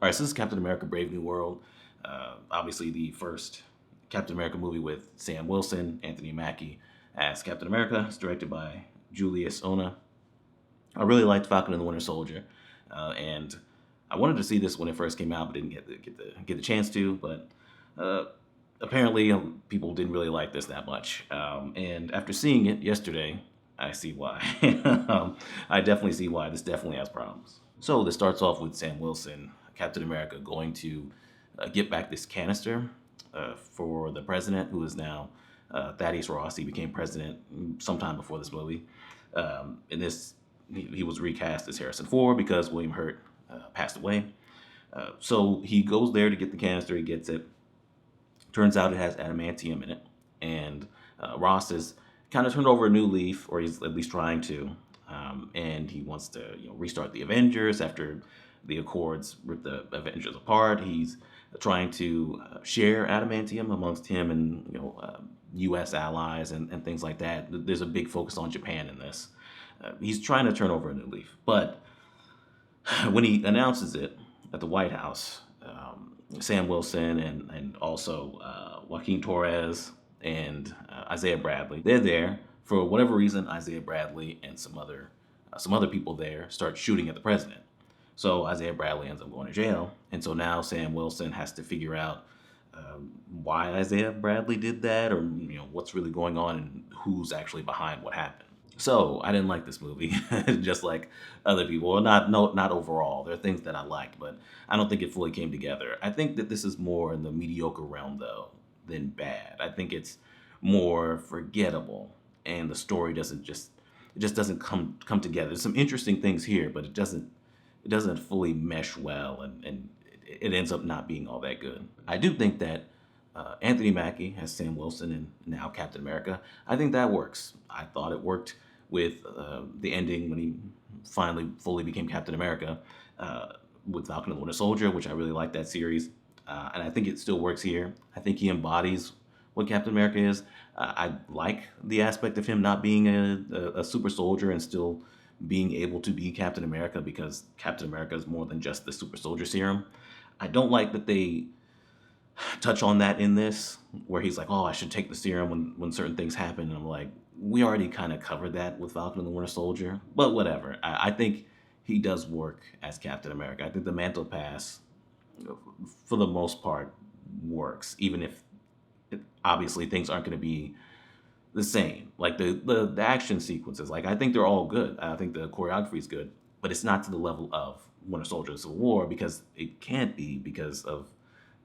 All right, so this is Captain America: Brave New World. Obviously, the first Captain America movie with Sam Wilson, Anthony Mackie as Captain America. It's directed by Julius Ona. I really liked Falcon and the Winter Soldier, and I wanted to see this when it first came out, but didn't get the chance to. But uh, apparently, people didn't really like this that much. And after seeing it yesterday, I see why. I definitely see why. This definitely has problems. So this starts off with Sam Wilson, Captain America, going to get back this canister for the president, who is now Thaddeus Ross. He became president sometime before this movie. In this, he was recast as Harrison Ford because William Hurt passed away. So he goes there to get the canister. He gets it. Turns out it has adamantium in it, and Ross has kind of turned over a new leaf, or he's at least trying to. And he wants to, restart the Avengers after the Accords ripped the Avengers apart. He's trying to share adamantium amongst him and U.S. allies and things like that. There's a big focus on Japan in this. He's trying to turn over a new leaf, but when he announces it at the White House, Sam Wilson and also Joaquin Torres and Isaiah Bradley, they're there for whatever reason. Isaiah Bradley and some other people there start shooting at the president. So Isaiah Bradley ends up going to jail, and so now Sam Wilson has to figure out why Isaiah Bradley did that, or what's really going on and who's actually behind what happened. So I didn't like this movie, just like other people. Well, not overall. There are things that I liked, but I don't think it fully came together. I think that this is more in the mediocre realm, though, than bad. I think it's more forgettable, and the story it just doesn't come together. There's some interesting things here, but it doesn't fully mesh well, and it ends up not being all that good. I do think that Anthony Mackie as Sam Wilson and now Captain America, I think that works. I thought it worked with the ending when he finally fully became Captain America with Falcon and the Winter Soldier, which I really like that series. And I think it still works here. I think he embodies what Captain America is. I like the aspect of him not being a super soldier and still being able to be Captain America, because Captain America is more than just the super soldier serum. I don't like that they touch on that in this, where he's like, "Oh, I should take the serum when certain things happen." And I'm like, we already kind of covered that with Falcon and the Winter Soldier, but whatever. I think he does work as Captain America. I think the mantle pass, for the most part, works, even if obviously things aren't going to be the same. Like the action sequences, like I think they're all good. I think the choreography is good, but it's not to the level of Winter Soldier and Civil War, because it can't be, because of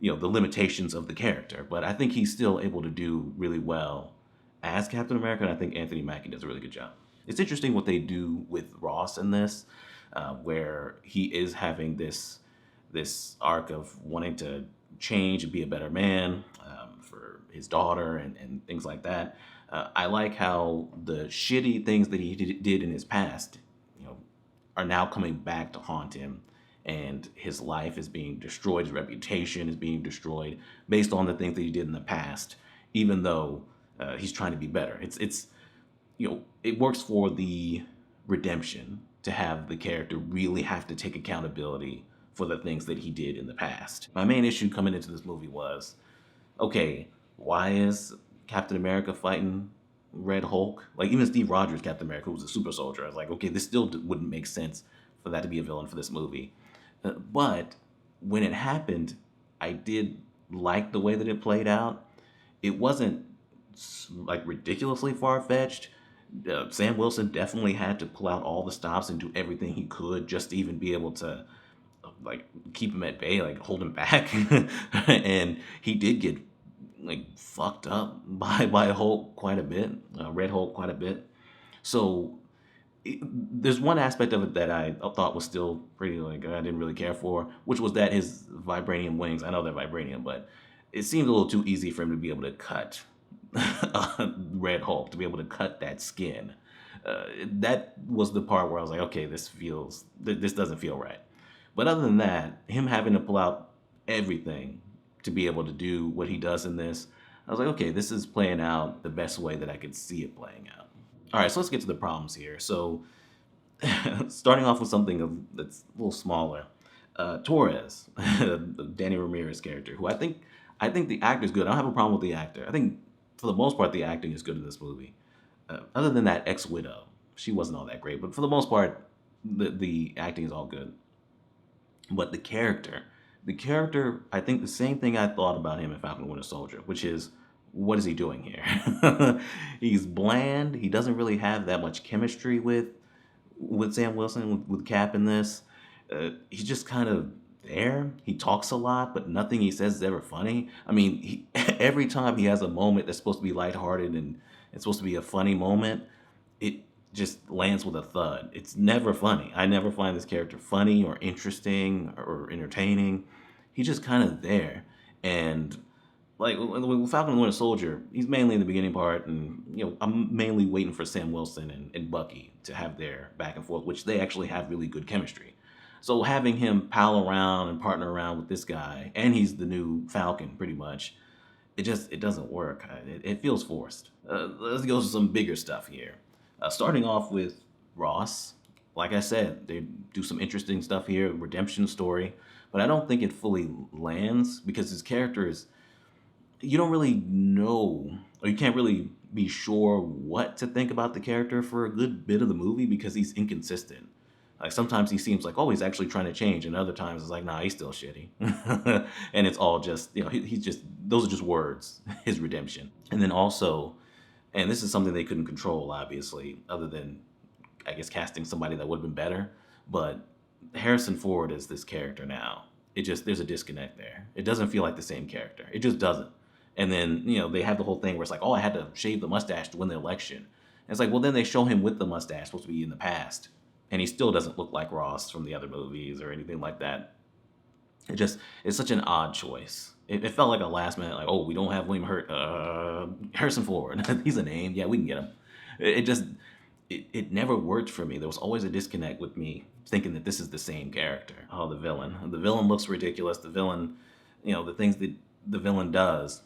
the limitations of the character. But I think he's still able to do really well as Captain America, and I think Anthony Mackie does a really good job. It's interesting what they do with Ross in this, where he is having this arc of wanting to change and be a better man for his daughter and things like that. I like how the shitty things that he did in his past, are now coming back to haunt him, and his life is being destroyed. His reputation is being destroyed based on the things that he did in the past, even though he's trying to be better. It works for the redemption to have the character really have to take accountability for the things that he did in the past. My main issue coming into this movie was, okay, why is Captain America fighting Red Hulk? Like, even Steve Rogers, Captain America, who was a super soldier, I was like, okay, this still wouldn't make sense for that to be a villain for this movie. But when it happened, I did like the way that it played out. It wasn't like ridiculously far fetched. Sam Wilson definitely had to pull out all the stops and do everything he could just to even be able to like keep him at bay, like hold him back. And he did get like fucked up by Hulk quite a bit, Red Hulk quite a bit. So there's one aspect of it that I thought was still pretty, like, I didn't really care for, which was that his vibranium wings. I know they're vibranium, but it seemed a little too easy for him to be able to cut Red Hulk, to be able to cut that skin. That was the part where I was like, okay, this doesn't feel right. But other than that, him having to pull out everything to be able to do what he does in this, I was like, okay, this is playing out the best way that I could see it playing out. All right, so let's get to the problems here. So, starting off with something that's a little smaller. Torres, Danny Ramirez character, who I think the actor's good. I don't have a problem with the actor. I think for the most part the acting is good in this movie. Other than that ex-widow, she wasn't all that great, but for the most part, the acting is all good. But the character, I think the same thing I thought about him in Falcon and Winter Soldier, which is, what is he doing here? He's bland. He doesn't really have that much chemistry with Sam Wilson, with Cap in this. He's just kind of there. He talks a lot, but nothing he says is ever funny. I mean, every time he has a moment that's supposed to be lighthearted and it's supposed to be a funny moment, it just lands with a thud. It's never funny. I never find this character funny or interesting or entertaining. He's just kind of there. And like with Falcon and Winter Soldier, he's mainly in the beginning part, and I'm mainly waiting for Sam Wilson and Bucky to have their back and forth, which they actually have really good chemistry. So having him pal around and partner around with this guy, and he's the new Falcon pretty much, it doesn't work. It feels forced. Let's go to some bigger stuff here. Starting off with Ross, like I said, they do some interesting stuff here, redemption story, but I don't think it fully lands because his character is, you don't really know, or you can't really be sure what to think about the character for a good bit of the movie because he's inconsistent. Like sometimes he seems like, oh, he's actually trying to change, and other times it's like, nah, he's still shitty. And it's all just, he's just, those are just words, his redemption. And then also, and this is something they couldn't control, obviously, other than, I guess, casting somebody that would have been better. But Harrison Ford is this character now. There's a disconnect there. It doesn't feel like the same character. It just doesn't. And then, they have the whole thing where it's like, oh, I had to shave the mustache to win the election. And it's like, well, then they show him with the mustache, supposed to be in the past. And he still doesn't look like Ross from the other movies or anything like that. It's such an odd choice. It felt like a last minute, like, oh, we don't have William Harrison Ford. He's a name. Yeah, we can get him. It never worked for me. There was always a disconnect with me thinking that this is the same character. Oh, the villain. The villain looks ridiculous. The villain, the things that the villain does,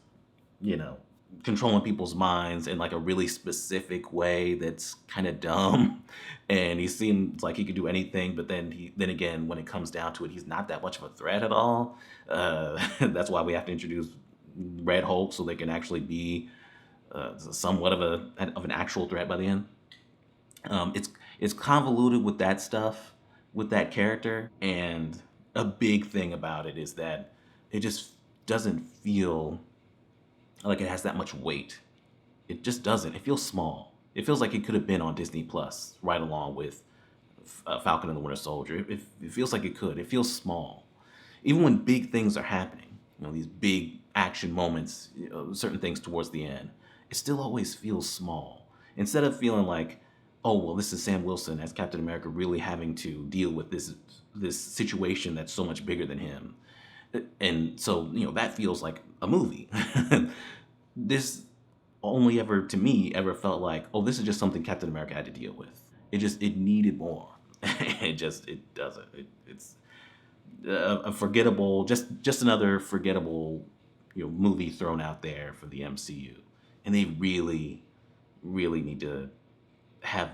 controlling people's minds in like a really specific way that's kind of dumb. And he seems like he could do anything, but then again, when it comes down to it, he's not that much of a threat at all. That's why we have to introduce Red Hulk so they can actually be somewhat of an actual threat by the end. It's convoluted with that stuff, with that character, and a big thing about it is that it just doesn't feel like it has that much weight. It just doesn't. It feels small. It feels like it could have been on Disney Plus right along with Falcon and the Winter Soldier. It feels like it could. It feels small. Even when big things are happening, these big action moments, certain things towards the end, it still always feels small. Instead of feeling like, oh, well, this is Sam Wilson as Captain America really having to deal with this situation that's so much bigger than him. And so, that feels like a movie. This only ever, to me, ever felt like, oh, this is just something Captain America had to deal with. It needed more. It doesn't. It's a forgettable, just another forgettable, movie thrown out there for the MCU. And they really, really need to have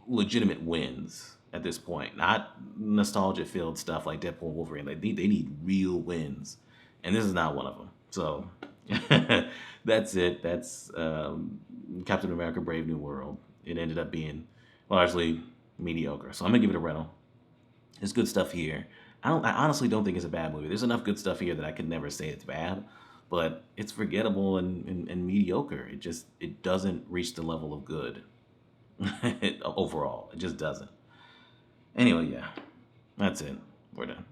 legitimate wins at this point, not nostalgia-filled stuff like Deadpool and Wolverine. They need real wins, and this is not one of them. So that's it. That's Captain America: Brave New World. It ended up being largely mediocre, so I'm gonna give it a rental. There's good stuff here. I honestly don't think it's a bad movie. There's enough good stuff here that I could never say it's bad, but it's forgettable and mediocre. It doesn't reach the level of good overall. It just doesn't. Anyway, yeah, that's it. We're done.